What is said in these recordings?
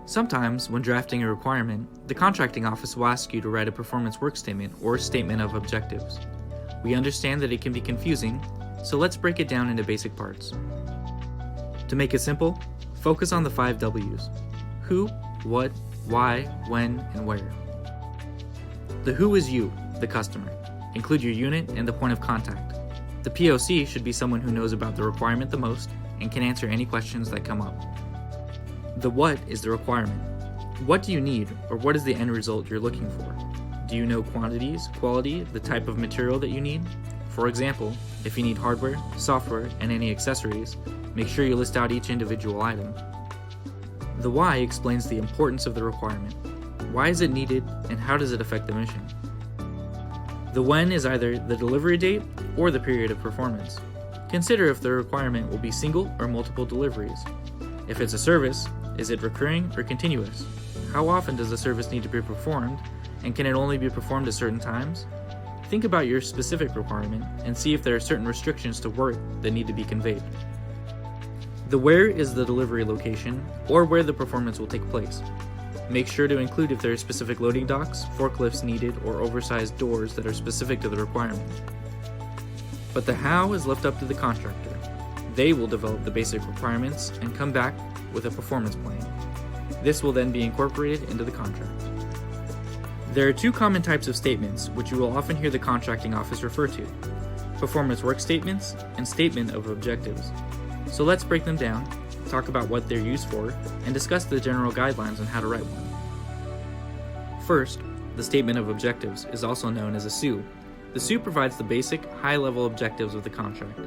Sometimes, when drafting a requirement, the contracting office will ask you to write a performance work statement or statement of objectives. We understand that it can be confusing, so let's break it down into basic parts. To make it simple, focus on the 5 W's: who, what, why, when, and where. The who is you, the customer. Include your unit and the point of contact. The POC should be someone who knows about the requirement the most and can answer any questions that come up. The what is the requirement. What do you need, or what is the end result you're looking for? Do you know quantities, quality, the type of material that you need? For example, if you need hardware, software, and any accessories, make sure you list out each individual item. The why explains the importance of the requirement. Why is it needed, and how does it affect the mission? The when is either the delivery date or the period of performance. Consider if the requirement will be single or multiple deliveries. If it's a service, is it recurring or continuous? How often does the service need to be performed, and can it only be performed at certain times? Think about your specific requirement and see if there are certain restrictions to work that need to be conveyed. The where is the delivery location, or where the performance will take place. Make sure to include if there are specific loading docks, forklifts needed, or oversized doors that are specific to the requirement. But the how is left up to the contractor. They will develop the basic requirements and come back with a performance plan. This will then be incorporated into the contract. There are 2 common types of statements which you will often hear the contracting office refer to: performance work statements and statement of objectives. So let's break them down, talk about what they're used for, and discuss the general guidelines on how to write one. First, the statement of objectives is also known as a SOO. The SOO provides the basic, high-level objectives of the contract.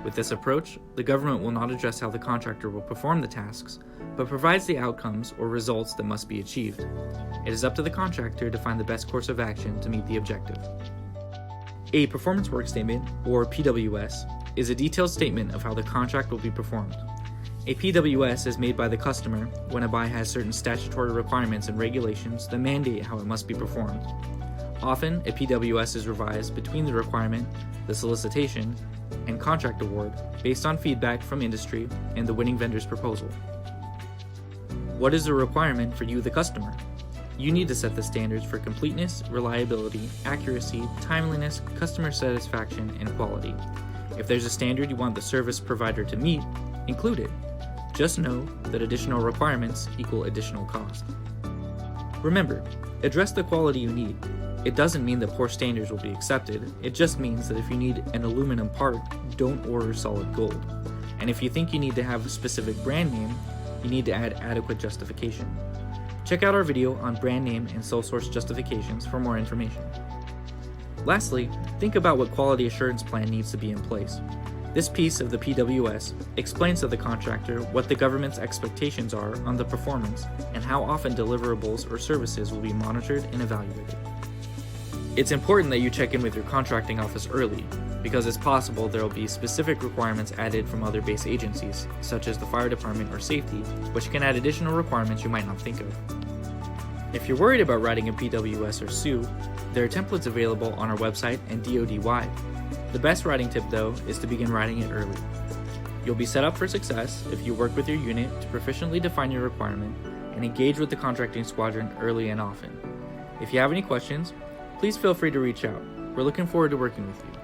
With this approach, the government will not address how the contractor will perform the tasks, but provides the outcomes or results that must be achieved. It is up to the contractor to find the best course of action to meet the objective. A performance work statement, or PWS, is a detailed statement of how the contract will be performed. A PWS is made by the customer when a buy has certain statutory requirements and regulations that mandate how it must be performed. Often, a PWS is revised between the requirement, the solicitation, and contract award based on feedback from industry and the winning vendor's proposal. What is the requirement for you, the customer? You need to set the standards for completeness, reliability, accuracy, timeliness, customer satisfaction, and quality. If there's a standard you want the service provider to meet, include it. Just know that additional requirements equal additional cost. Remember, address the quality you need. It doesn't mean that poor standards will be accepted, it just means that if you need an aluminum part, don't order solid gold. And if you think you need to have a specific brand name, you need to add adequate justification. Check out our video on brand name and sole source justifications for more information. Lastly, think about what quality assurance plan needs to be in place. This piece of the PWS explains to the contractor what the government's expectations are on the performance and how often deliverables or services will be monitored and evaluated. It's important that you check in with your contracting office early, because it's possible there will be specific requirements added from other base agencies, such as the fire department or safety, which can add additional requirements you might not think of. If you're worried about writing a PWS or SOO, there are templates available on our website and DoD-wide. The best writing tip, though, is to begin writing it early. You'll be set up for success if you work with your unit to proficiently define your requirement and engage with the contracting squadron early and often. If you have any questions, please feel free to reach out. We're looking forward to working with you.